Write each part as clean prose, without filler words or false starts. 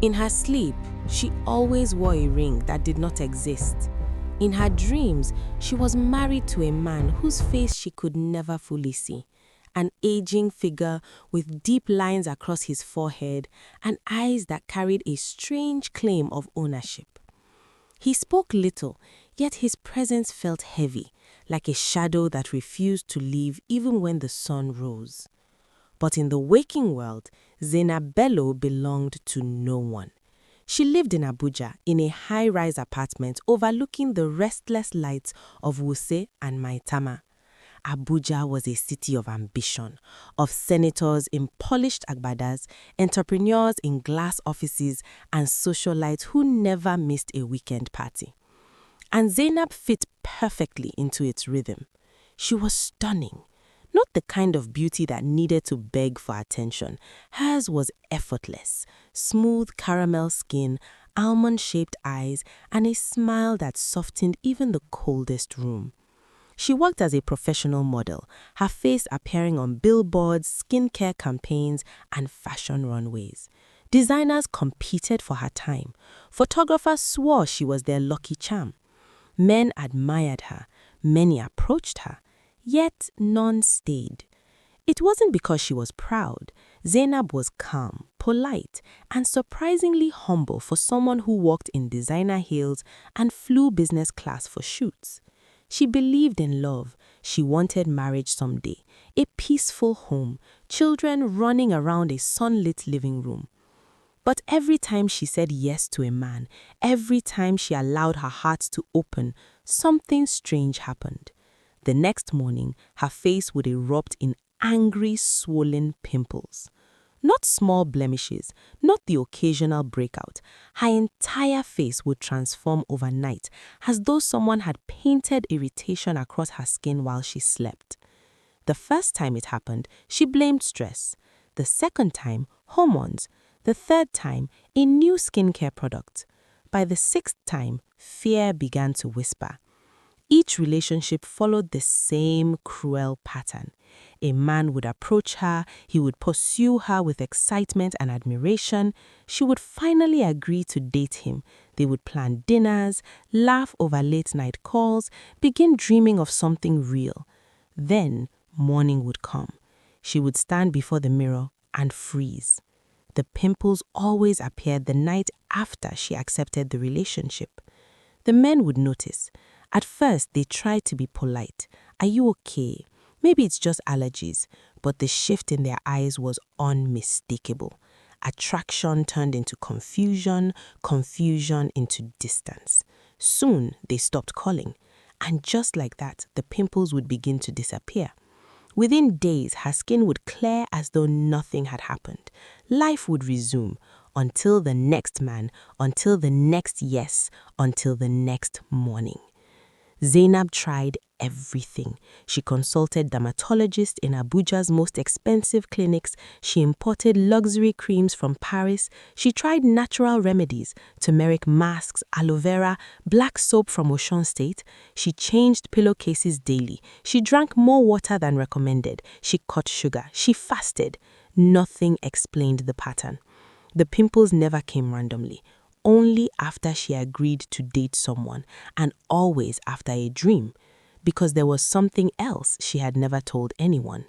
In her sleep, she always wore a ring that did not exist. In her dreams, she was married to a man whose face she could never fully see. An aging figure with deep lines across his forehead and eyes that carried a strange claim of ownership. He spoke little, yet his presence felt heavy, like a shadow that refused to leave even when the sun rose. But in the waking world, Zainab Bello belonged to no one. She lived in Abuja in a high-rise apartment overlooking the restless lights of Wuse and Maitama. Abuja was a city of ambition, of senators in polished agbadas, entrepreneurs in glass offices, and socialites who never missed a weekend party. And Zainab fit perfectly into its rhythm. She was stunning. Not the kind of beauty that needed to beg for attention. Hers was effortless, smooth caramel skin, almond-shaped eyes, and a smile that softened even the coldest room. She worked as a professional model, her face appearing on billboards, skincare campaigns, and fashion runways. Designers competed for her time. Photographers swore she was their lucky charm. Men admired her. Many approached her. Yet none stayed. It wasn't because she was proud. Zainab was calm, polite, and surprisingly humble for someone who walked in designer heels and flew business class for shoots. She believed in love. She wanted marriage someday, a peaceful home, children running around a sunlit living room. But every time she said yes to a man, every time she allowed her heart to open, something strange happened. The next morning, her face would erupt in angry, swollen pimples. Not small blemishes, not the occasional breakout. Her entire face would transform overnight, as though someone had painted irritation across her skin while she slept. The first time it happened, she blamed stress. The second time, hormones. The third time, a new skincare product. By the sixth time, fear began to whisper. Each relationship followed the same cruel pattern. A man would approach her, he would pursue her with excitement and admiration. She would finally agree to date him. They would plan dinners, laugh over late-night calls, begin dreaming of something real. Then morning would come. She would stand before the mirror and freeze. The pimples always appeared the night after she accepted the relationship. The men would notice. At first, they tried to be polite. Are you okay? Maybe it's just allergies. But the shift in their eyes was unmistakable. Attraction turned into confusion, confusion into distance. Soon, they stopped calling. And just like that, the pimples would begin to disappear. Within days, her skin would clear as though nothing had happened. Life would resume until the next man, until the next yes, until the next morning. Zainab tried everything. She consulted dermatologists in Abuja's most expensive clinics. She imported luxury creams from Paris. She tried natural remedies, turmeric masks, aloe vera, black soap from Osun State. She changed pillowcases daily. She drank more water than recommended. She cut sugar. She fasted. Nothing explained the pattern. The pimples never came randomly. Only after she agreed to date someone, and always after a dream, because there was something else she had never told anyone.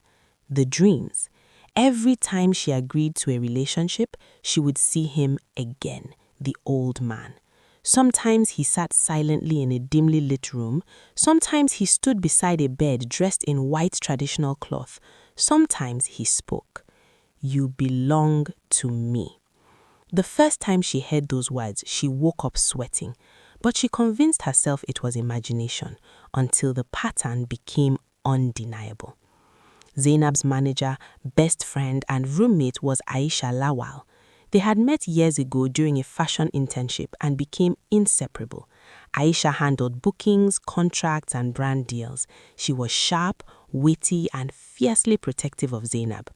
The dreams. Every time she agreed to a relationship, she would see him again, the old man. Sometimes he sat silently in a dimly lit room. Sometimes he stood beside a bed dressed in white traditional cloth. Sometimes he spoke. You belong to me. The first time she heard those words, she woke up sweating, but she convinced herself it was imagination until the pattern became undeniable. Zainab's manager, best friend, and roommate was Aisha Lawal. They had met years ago during a fashion internship and became inseparable. Aisha handled bookings, contracts, and brand deals. She was sharp, witty, and fiercely protective of Zainab.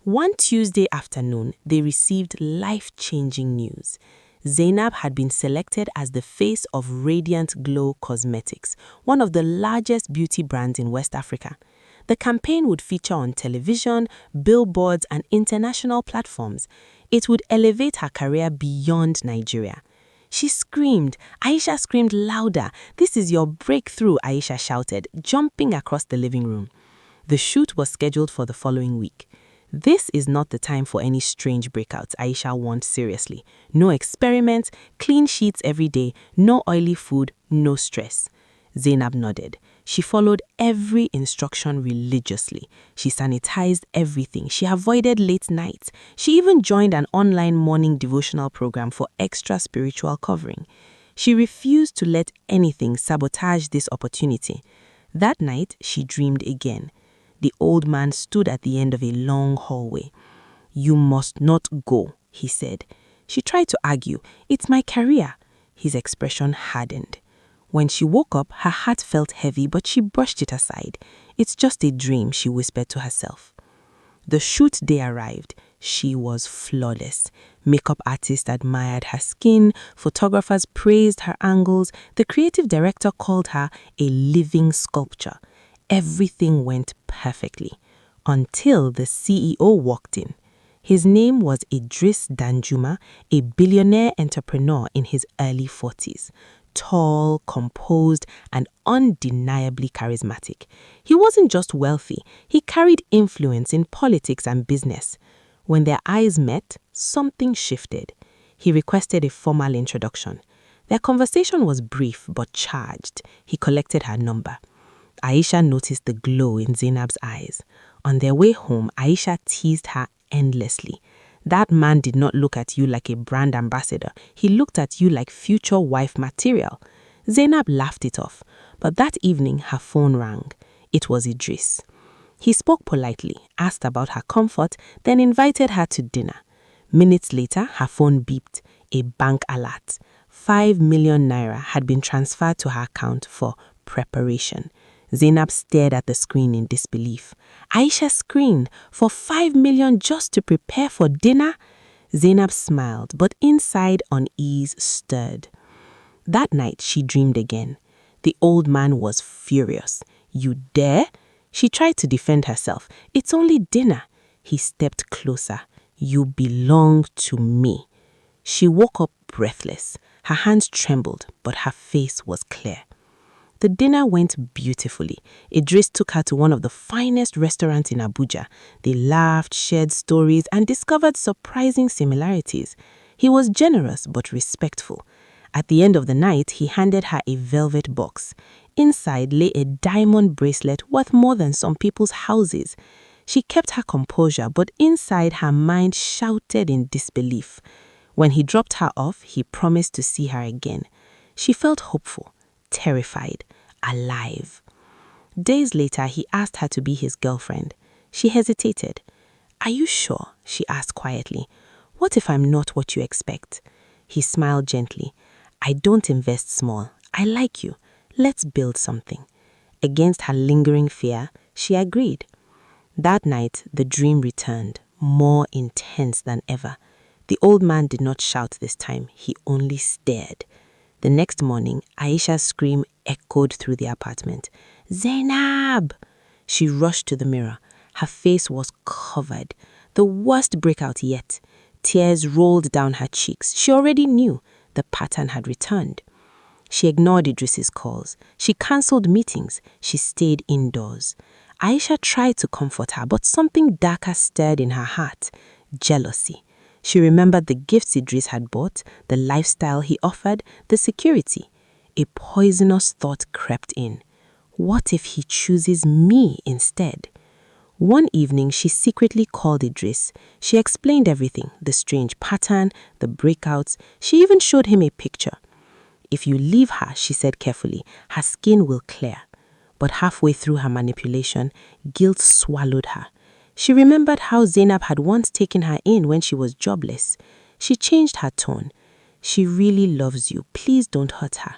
One Tuesday afternoon, they received life-changing news. Zainab had been selected as the face of Radiant Glow Cosmetics, one of the largest beauty brands in West Africa. The campaign would feature on television, billboards, and international platforms. It would elevate her career beyond Nigeria. She screamed. Aisha screamed louder. "This is your breakthrough," Aisha shouted, jumping across the living room. The shoot was scheduled for the following week. "This is not the time for any strange breakouts," Aisha warned seriously. "No experiments, clean sheets every day, no oily food, no stress." Zainab nodded. She followed every instruction religiously. She sanitized everything. She avoided late nights. She even joined an online morning devotional program for extra spiritual covering. She refused to let anything sabotage this opportunity. That night, she dreamed again. The old man stood at the end of a long hallway. "You must not go," he said. She tried to argue. "It's my career." His expression hardened. When she woke up, her heart felt heavy, but she brushed it aside. "It's just a dream," she whispered to herself. The shoot day arrived. She was flawless. Makeup artists admired her skin, photographers praised her angles, the creative director called her a living sculpture. Everything went perfectly until the CEO walked in. His name was Idris Danjuma, a billionaire entrepreneur in his early 40s. Tall, composed, and undeniably charismatic. He wasn't just wealthy, he carried influence in politics and business. When their eyes met, something shifted. He requested a formal introduction. Their conversation was brief but charged. He collected her number. Aisha noticed the glow in Zainab's eyes. On their way home, Aisha teased her endlessly. "That man did not look at you like a brand ambassador. He looked at you like future wife material." Zainab laughed it off, but that evening her phone rang. It was Idris. He spoke politely, asked about her comfort, then invited her to dinner. Minutes later, her phone beeped. A bank alert. 5 million naira had been transferred to her account for preparation. Zainab stared at the screen in disbelief. Aisha screamed, "For 5 million just to prepare for dinner?" Zainab smiled, but inside unease stirred. That night she dreamed again. The old man was furious. "You dare?" She tried to defend herself. "It's only dinner." He stepped closer. "You belong to me." She woke up breathless. Her hands trembled, but her face was clear. The dinner went beautifully. Idris took her to one of the finest restaurants in Abuja. They laughed, shared stories, and discovered surprising similarities. He was generous but respectful. At the end of the night, he handed her a velvet box. Inside lay a diamond bracelet worth more than some people's houses. She kept her composure, but inside her mind shouted in disbelief. When he dropped her off, he promised to see her again. She felt hopeful, terrified, alive. Days later, he asked her to be his girlfriend. She hesitated. "Are you sure?" she asked quietly. "What if I'm not what you expect?" He smiled gently. "I don't invest small. I like you. Let's build something." Against her lingering fear, she agreed. That night, the dream returned, more intense than ever. The old man did not shout this time. He only stared. The next morning, Aisha's scream echoed through the apartment. "Zainab!" She rushed to the mirror. Her face was covered. The worst breakout yet. Tears rolled down her cheeks. She already knew the pattern had returned. She ignored Idris's calls. She cancelled meetings. She stayed indoors. Aisha tried to comfort her, but something darker stirred in her heart. Jealousy. She remembered the gifts Idris had bought, the lifestyle he offered, the security. A poisonous thought crept in. What if he chooses me instead? One evening, she secretly called Idris. She explained everything, the strange pattern, the breakouts. She even showed him a picture. "If you leave her," she said carefully, "her skin will clear." But halfway through her manipulation, guilt swallowed her. She remembered how Zainab had once taken her in when she was jobless. She changed her tone. "She really loves you. Please don't hurt her."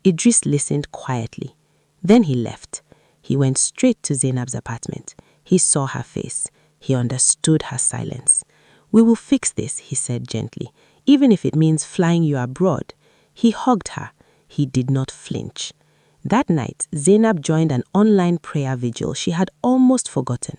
Idris listened quietly. Then he left. He went straight to Zainab's apartment. He saw her face. He understood her silence. "We will fix this," he said gently, "even if it means flying you abroad." He hugged her. He did not flinch. That night, Zainab joined an online prayer vigil she had almost forgotten.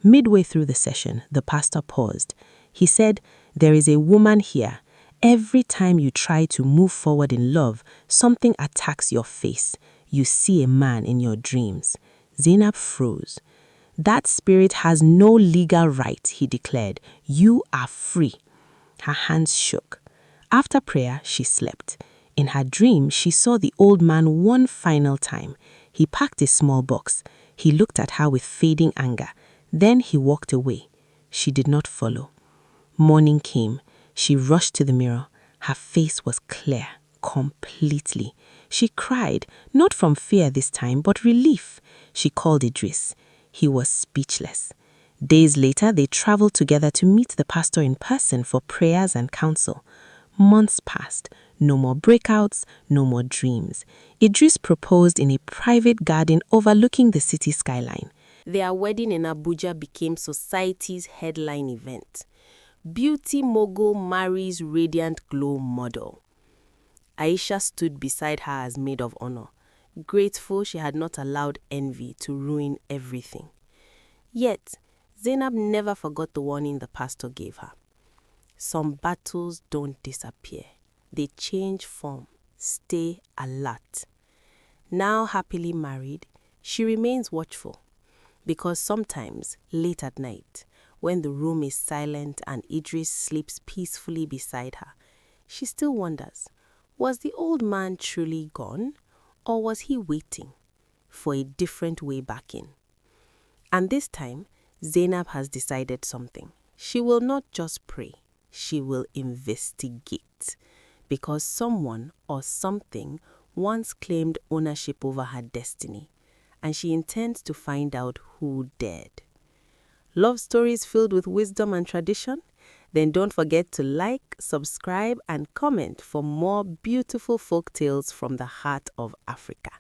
Midway through the session, the pastor paused. He said, There is a woman here. Every time you try to move forward in love, something attacks your face. You see a man in your dreams." Zainab froze. "That spirit has no legal right," he declared. "You are free." Her hands shook. After prayer, she slept. In her dream, she saw the old man one final time. He packed a small box. He looked at her with fading anger. Then he walked away. She did not follow. Morning came. She rushed to the mirror. Her face was clear, completely. She cried, not from fear this time, but relief. She called Idris. He was speechless. Days later, they traveled together to meet the pastor in person for prayers and counsel. Months passed. No more breakouts, no more dreams. Idris proposed in a private garden overlooking the city skyline. Their wedding in Abuja became society's headline event. Beauty mogul marries radiant glow model. Aisha stood beside her as maid of honor, grateful she had not allowed envy to ruin everything. Yet, Zainab never forgot the warning the pastor gave her. Some battles don't disappear. They change form. Stay alert. Now happily married, she remains watchful. Because sometimes, late at night, when the room is silent and Idris sleeps peacefully beside her, she still wonders, was the old man truly gone, or was he waiting for a different way back in? And this time, Zainab has decided something. She will not just pray, she will investigate. Because someone or something once claimed ownership over her destiny, and she intends to find out who dared. Love stories filled with wisdom and tradition? Then don't forget to like, subscribe, and comment for more beautiful folk tales from the heart of Africa.